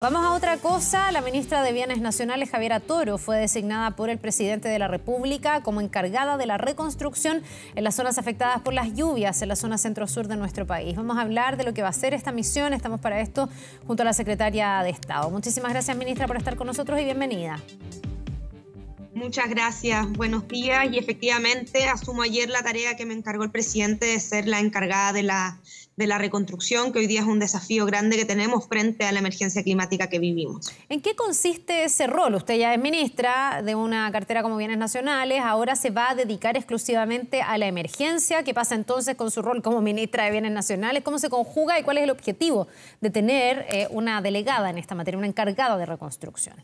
Vamos a otra cosa. La ministra de Bienes Nacionales, Javiera Toro, fue designada por el presidente de la República como encargada de la reconstrucción en las zonas afectadas por las lluvias en la zona centro-sur de nuestro país. Vamos a hablar de lo que va a ser esta misión. Estamos para esto junto a la secretaria de Estado. Muchísimas gracias, ministra, por estar con nosotros y bienvenida. Muchas gracias, buenos días. Y efectivamente asumo ayer la tarea que me encargó el presidente de ser la encargada de la reconstrucción, que hoy día es un desafío grande que tenemos frente a la emergencia climática que vivimos. ¿En qué consiste ese rol? Usted ya es ministra de una cartera como Bienes Nacionales, ahora se va a dedicar exclusivamente a la emergencia. ¿Qué pasa entonces con su rol como ministra de Bienes Nacionales? ¿Cómo se conjuga y cuál es el objetivo de tener una delegada en esta materia, una encargada de reconstrucción?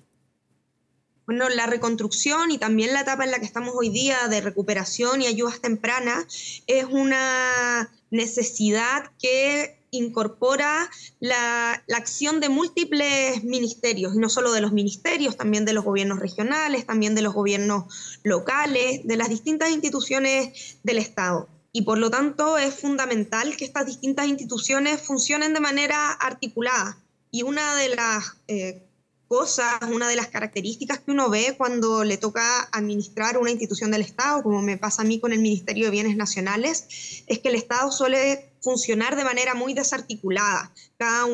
Bueno, la reconstrucción y también la etapa en la que estamos hoy día de recuperación y ayudas tempranas es una necesidad que incorpora la acción de múltiples ministerios, y no solo de los ministerios, también de los gobiernos regionales, también de los gobiernos locales, de las distintas instituciones del Estado. Y por lo tanto es fundamental que estas distintas instituciones funcionen de manera articulada. Y una de las una de las características que uno ve cuando le toca administrar una institución del Estado, como me pasa a mí con el Ministerio de Bienes Nacionales, es que el Estado suele funcionar de manera muy desarticulada, cada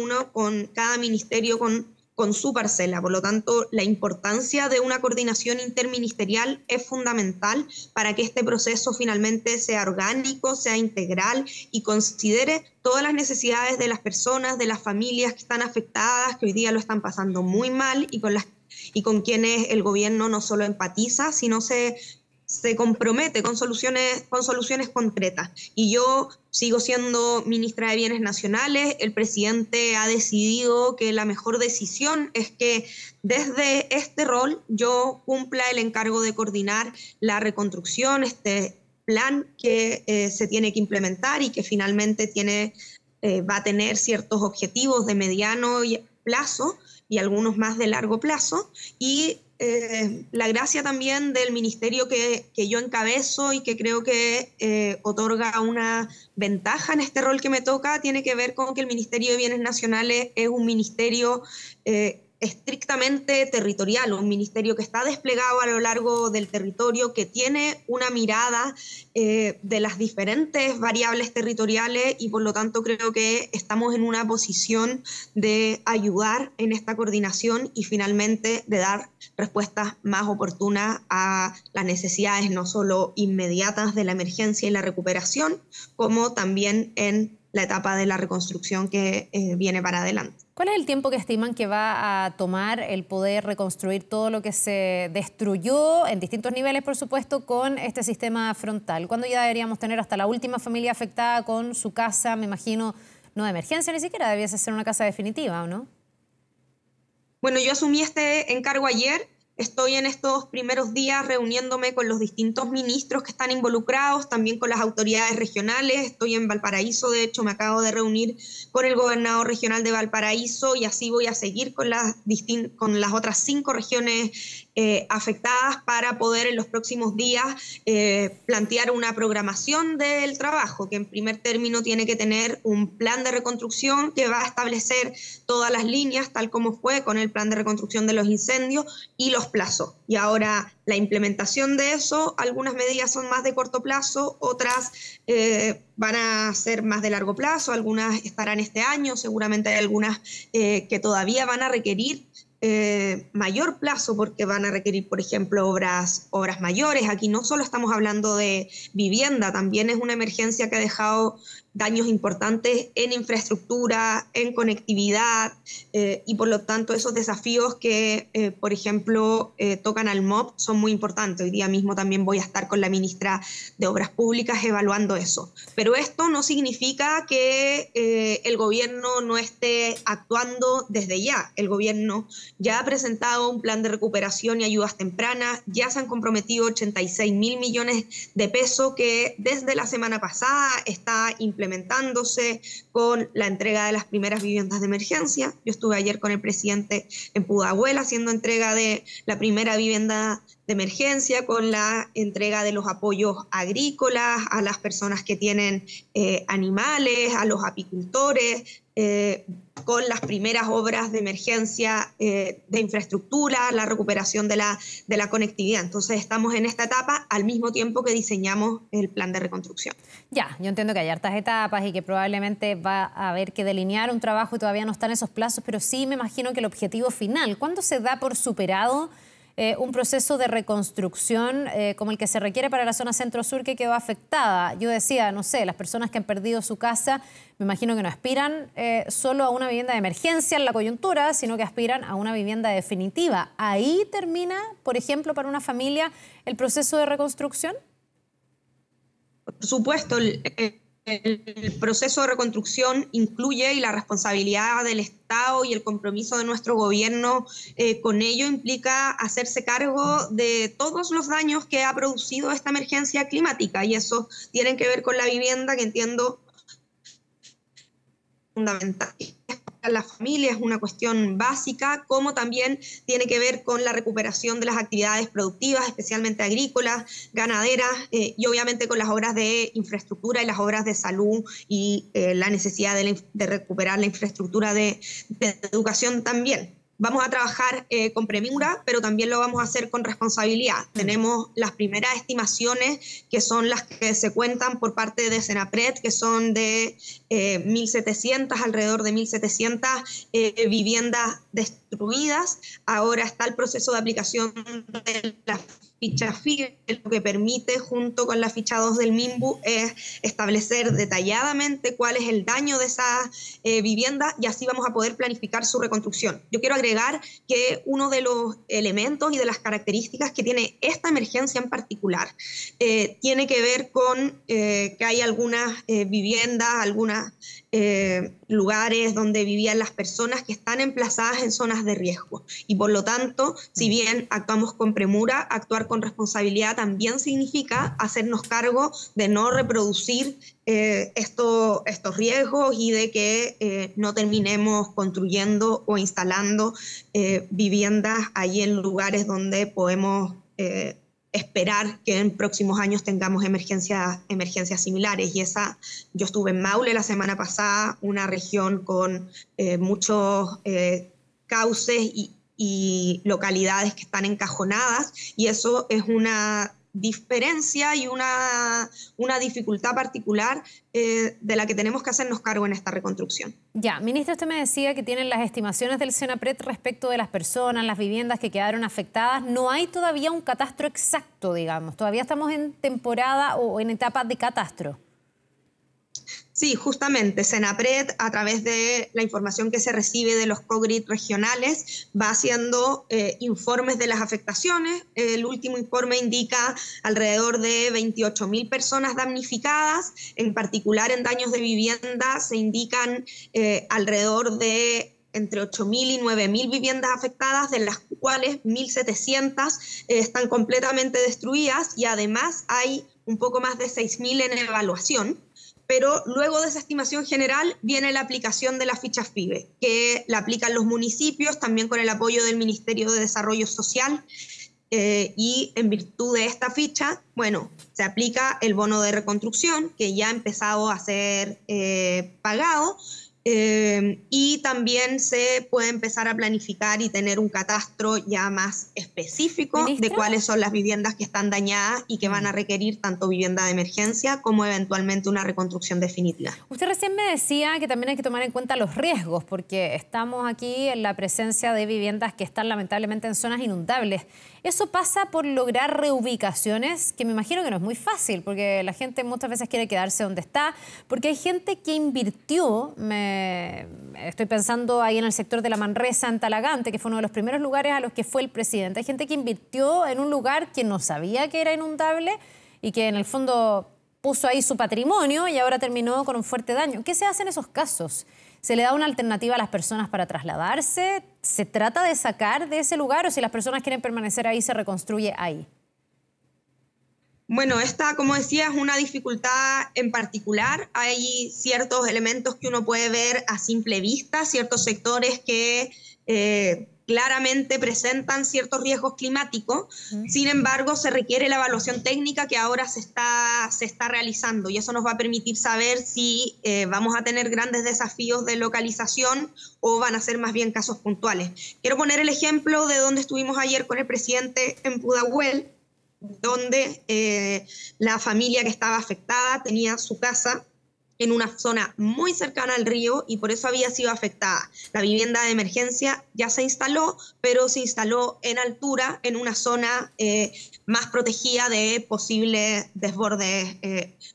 ministerio con su parcela. Por lo tanto, la importancia de una coordinación interministerial es fundamental para que este proceso finalmente sea orgánico, sea integral y considere todas las necesidades de las personas, de las familias que están afectadas, que hoy día lo están pasando muy mal y con quienes el gobierno no solo empatiza, sino se compromete con soluciones concretas. Y yo sigo siendo ministra de Bienes Nacionales. El presidente ha decidido que la mejor decisión es que desde este rol yo cumpla el encargo de coordinar la reconstrucción, este plan que se tiene que implementar y que finalmente va a tener ciertos objetivos de mediano plazo y algunos más de largo plazo. Y la gracia también del ministerio que yo encabezo y que creo que otorga una ventaja en este rol que me toca, tiene que ver con que el Ministerio de Bienes Nacionales es un ministerio estrictamente territorial, un ministerio que está desplegado a lo largo del territorio, que tiene una mirada de las diferentes variables territoriales y por lo tanto creo que estamos en una posición de ayudar en esta coordinación y finalmente de dar respuestas más oportunas a las necesidades no solo inmediatas de la emergencia y la recuperación, como también en la etapa de la reconstrucción que viene para adelante. ¿Cuál es el tiempo que estiman que va a tomar el poder reconstruir todo lo que se destruyó en distintos niveles, por supuesto, con este sistema frontal? ¿Cuándo ya deberíamos tener hasta la última familia afectada con su casa, me imagino, no de emergencia ni siquiera, debiese ser una casa definitiva, ¿o no? Bueno, yo asumí este encargo ayer. Estoy en estos primeros días reuniéndome con los distintos ministros que están involucrados, también con las autoridades regionales. Estoy en Valparaíso, de hecho me acabo de reunir con el gobernador regional de Valparaíso y así voy a seguir con las otras 5 regiones afectadas para poder en los próximos días plantear una programación del trabajo, que en primer término tiene que tener un plan de reconstrucción que va a establecer todas las líneas, tal como fue con el plan de reconstrucción de los incendios y los plazos. Y ahora la implementación de eso, algunas medidas son más de corto plazo, otras van a ser más de largo plazo, algunas estarán este año, seguramente hay algunas que todavía van a requerir mayor plazo porque van a requerir, por ejemplo, obras mayores. Aquí no solo estamos hablando de vivienda, también es una emergencia que ha dejado daños importantes en infraestructura, en conectividad y por lo tanto esos desafíos que, por ejemplo, tocan al MOP son muy importantes. Hoy día mismo también voy a estar con la ministra de Obras Públicas evaluando eso. Pero esto no significa que el gobierno no esté actuando desde ya. El gobierno ya ha presentado un plan de recuperación y ayudas tempranas, ya se han comprometido 86.000 millones de pesos que desde la semana pasada está implementándose con la entrega de las primeras viviendas de emergencia. Yo estuve ayer con el presidente en Pudahuel haciendo entrega de la primera vivienda de emergencia, con la entrega de los apoyos agrícolas a las personas que tienen animales, a los apicultores, con las primeras obras de emergencia de infraestructura, la recuperación de la conectividad. Entonces estamos en esta etapa al mismo tiempo que diseñamos el plan de reconstrucción. Ya, yo entiendo que hay hartas etapas y que probablemente va a haber que delinear un trabajo y todavía no están esos plazos, pero sí me imagino que el objetivo final, ¿cuándo se da por superado un proceso de reconstrucción como el que se requiere para la zona centro-sur que quedó afectada? Yo decía, no sé, las personas que han perdido su casa, me imagino que no aspiran solo a una vivienda de emergencia en la coyuntura, sino que aspiran a una vivienda definitiva. ¿Ahí termina, por ejemplo, para una familia el proceso de reconstrucción? Por supuesto, el proceso de reconstrucción incluye, y la responsabilidad del Estado y el compromiso de nuestro gobierno con ello implica hacerse cargo de todos los daños que ha producido esta emergencia climática, y eso tiene que ver con la vivienda, que entiendo fundamental. La familia es una cuestión básica, como también tiene que ver con la recuperación de las actividades productivas, especialmente agrícolas, ganaderas, y obviamente con las obras de infraestructura y las obras de salud y la necesidad de recuperar la infraestructura de educación también. Vamos a trabajar con premura, pero también lo vamos a hacer con responsabilidad. Tenemos las primeras estimaciones, que son las que se cuentan por parte de Senapred, que son de 1.700, alrededor de 1.700 viviendas destruidas. Ahora está el proceso de aplicación de la ficha FIBE, lo que permite, junto con la ficha 2 del MIMBU, es establecer detalladamente cuál es el daño de esa vivienda, y así vamos a poder planificar su reconstrucción. Yo quiero agregar que uno de los elementos y de las características que tiene esta emergencia en particular tiene que ver con que hay algunas viviendas, algunos lugares donde vivían las personas que están emplazadas en zonas de riesgo, y por lo tanto, si bien actuamos con premura, actuar con responsabilidad también significa hacernos cargo de no reproducir estos riesgos, y de que no terminemos construyendo o instalando viviendas allí en lugares donde podemos esperar que en próximos años tengamos emergencias similares. Y yo estuve en Maule la semana pasada, una región con muchos cauces y localidades que están encajonadas, y eso es una diferencia y una dificultad particular de la que tenemos que hacernos cargo en esta reconstrucción. Ya, ministra, usted me decía que tienen las estimaciones del Senapred respecto de las personas, las viviendas que quedaron afectadas. No hay todavía un catastro exacto, digamos. Todavía estamos en temporada o en etapa de catastro. Sí, justamente, Senapred, a través de la información que se recibe de los COGRID regionales, va haciendo informes de las afectaciones. El último informe indica alrededor de 28.000 personas damnificadas. En particular, en daños de vivienda se indican alrededor de entre 8.000 y 9.000 viviendas afectadas, de las cuales 1.700 están completamente destruidas, y además hay un poco más de 6.000 en evaluación. Pero luego de esa estimación general viene la aplicación de la ficha FIBE, que la aplican los municipios, también con el apoyo del Ministerio de Desarrollo Social, y en virtud de esta ficha, bueno, se aplica el bono de reconstrucción, que ya ha empezado a ser pagado, y también se puede empezar a planificar y tener un catastro ya más específico de cuáles son las viviendas que están dañadas y que van a requerir tanto vivienda de emergencia como eventualmente una reconstrucción definitiva. Usted recién me decía que también hay que tomar en cuenta los riesgos, porque estamos aquí en la presencia de viviendas que están lamentablemente en zonas inundables. Eso pasa por lograr reubicaciones, que me imagino que no es muy fácil, porque la gente muchas veces quiere quedarse donde está, porque hay gente que invirtió, estoy pensando ahí en el sector de la Manresa, en Talagante, que fue uno de los primeros lugares a los que fue el presidente. Hay gente que invirtió en un lugar que no sabía que era inundable y que en el fondo puso ahí su patrimonio y ahora terminó con un fuerte daño. ¿Qué se hace en esos casos? ¿Se le da una alternativa a las personas para trasladarse? ¿Se trata de sacar de ese lugar, o si las personas quieren permanecer ahí, se reconstruye ahí? Bueno, esta, como decía, es una dificultad en particular. Hay ciertos elementos que uno puede ver a simple vista, ciertos sectores que claramente presentan ciertos riesgos climáticos. Sin embargo, se requiere la evaluación técnica que ahora se está realizando, y eso nos va a permitir saber si vamos a tener grandes desafíos de localización o van a ser más bien casos puntuales. Quiero poner el ejemplo de donde estuvimos ayer con el presidente en Pudahuel, donde la familia que estaba afectada tenía su casa en una zona muy cercana al río y por eso había sido afectada. La vivienda de emergencia ya se instaló, pero se instaló en altura, en una zona más protegida de posibles desbordes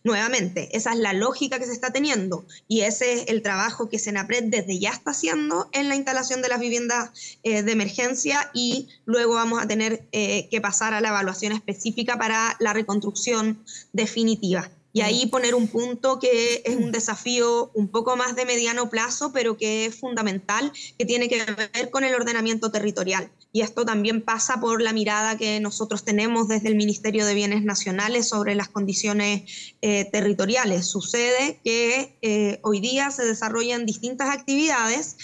nuevamente. Esa es la lógica que se está teniendo y ese es el trabajo que Senapred desde ya está haciendo en la instalación de las viviendas de emergencia, y luego vamos a tener que pasar a la evaluación específica para la reconstrucción definitiva. Y ahí poner un punto que es un desafío un poco más de mediano plazo, pero que es fundamental, que tiene que ver con el ordenamiento territorial. Y esto también pasa por la mirada que nosotros tenemos desde el Ministerio de Bienes Nacionales sobre las condiciones territoriales. Sucede que hoy día se desarrollan distintas actividades,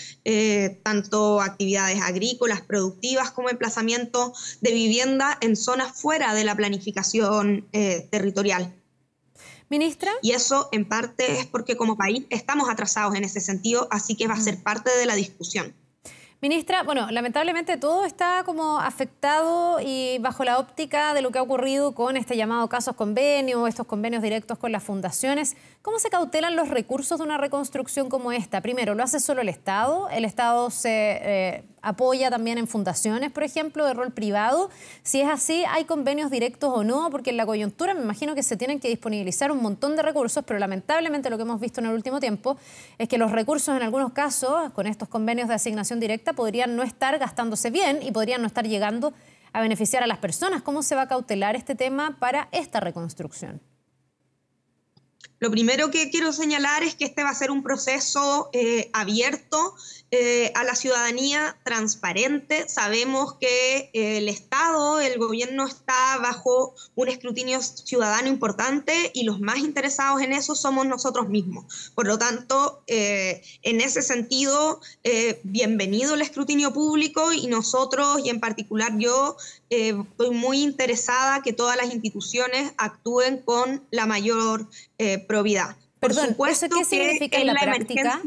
tanto actividades agrícolas, productivas, como emplazamiento de vivienda en zonas fuera de la planificación territorial. Ministra. Y eso en parte es porque como país estamos atrasados en ese sentido, así que va a ser parte de la discusión. Ministra, bueno, lamentablemente todo está como afectado y bajo la óptica de lo que ha ocurrido con este llamado casos convenio, estos convenios directos con las fundaciones. ¿Cómo se cautelan los recursos de una reconstrucción como esta? Primero, ¿lo hace solo el Estado? ¿El Estado se apoya también en fundaciones, por ejemplo, de rol privado? Si es así, ¿hay convenios directos o no? Porque en la coyuntura me imagino que se tienen que disponibilizar un montón de recursos, pero lamentablemente lo que hemos visto en el último tiempo es que los recursos en algunos casos, con estos convenios de asignación directa, podrían no estar gastándose bien y podrían no estar llegando a beneficiar a las personas. ¿Cómo se va a cautelar este tema para esta reconstrucción? Lo primero que quiero señalar es que este va a ser un proceso abierto a la ciudadanía, transparente. Sabemos que el Estado, el gobierno está bajo un escrutinio ciudadano importante y los más interesados en eso somos nosotros mismos. Por lo tanto, en ese sentido, bienvenido el escrutinio público, y nosotros, y en particular yo, estoy muy interesada que todas las instituciones actúen con la mayor probidad. Perdón, ¿eso qué significa en la práctica?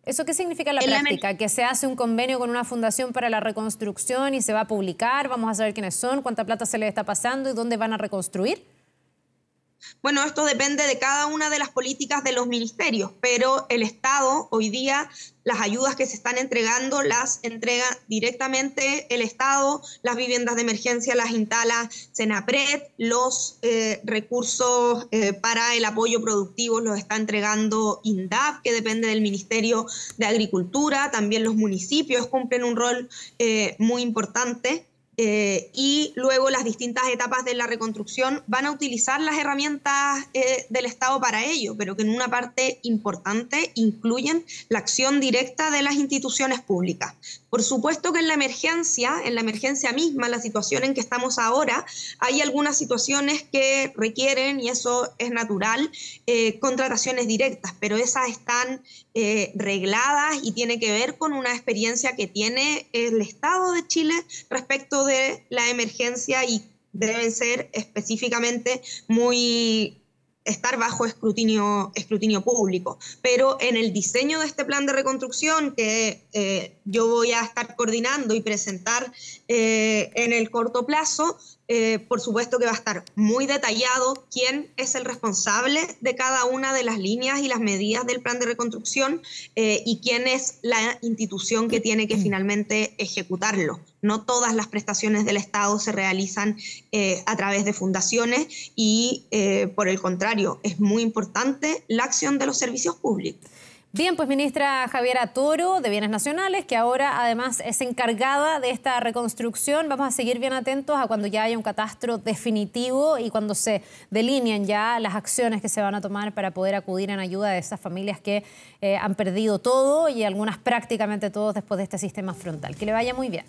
¿Eso qué significa en la práctica? ¿Que se hace un convenio con una fundación para la reconstrucción y se va a publicar? ¿Vamos a saber quiénes son, cuánta plata se les está pasando y dónde van a reconstruir? Bueno, esto depende de cada una de las políticas de los ministerios, pero el Estado hoy día, las ayudas que se están entregando las entrega directamente el Estado, las viviendas de emergencia las instala Senapred, los recursos para el apoyo productivo los está entregando INDAP, que depende del Ministerio de Agricultura. También los municipios cumplen un rol muy importante. Y luego las distintas etapas de la reconstrucción van a utilizar las herramientas del Estado para ello, pero que en una parte importante incluyen la acción directa de las instituciones públicas. Por supuesto que en la emergencia misma, la situación en que estamos ahora, hay algunas situaciones que requieren, y eso es natural, contrataciones directas, pero esas están regladas y tiene que ver con una experiencia que tiene el Estado de Chile respecto de la emergencia, y deben ser específicamente estar bajo escrutinio público. Pero en el diseño de este plan de reconstrucción que yo voy a estar coordinando y presentar en el corto plazo, por supuesto que va a estar muy detallado quién es el responsable de cada una de las líneas y las medidas del plan de reconstrucción y quién es la institución que tiene que finalmente ejecutarlo. No todas las prestaciones del Estado se realizan a través de fundaciones y, por el contrario, es muy importante la acción de los servicios públicos. Bien, pues ministra Javiera Toro, de Bienes Nacionales, que ahora además es encargada de esta reconstrucción. Vamos a seguir bien atentos a cuando ya haya un catastro definitivo y cuando se delineen ya las acciones que se van a tomar para poder acudir en ayuda de esas familias que han perdido todo y algunas prácticamente todos después de este sistema frontal. Que le vaya muy bien.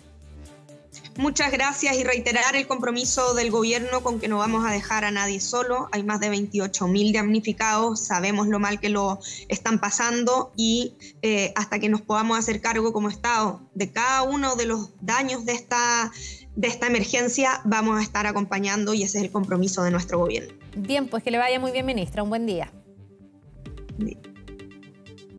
Muchas gracias y reiterar el compromiso del gobierno con que no vamos a dejar a nadie solo. Hay más de 28.000 damnificados, sabemos lo mal que lo están pasando y hasta que nos podamos hacer cargo como Estado de cada uno de los daños de esta emergencia, vamos a estar acompañando y ese es el compromiso de nuestro gobierno. Bien, pues que le vaya muy bien, ministra. Un buen día. Bien.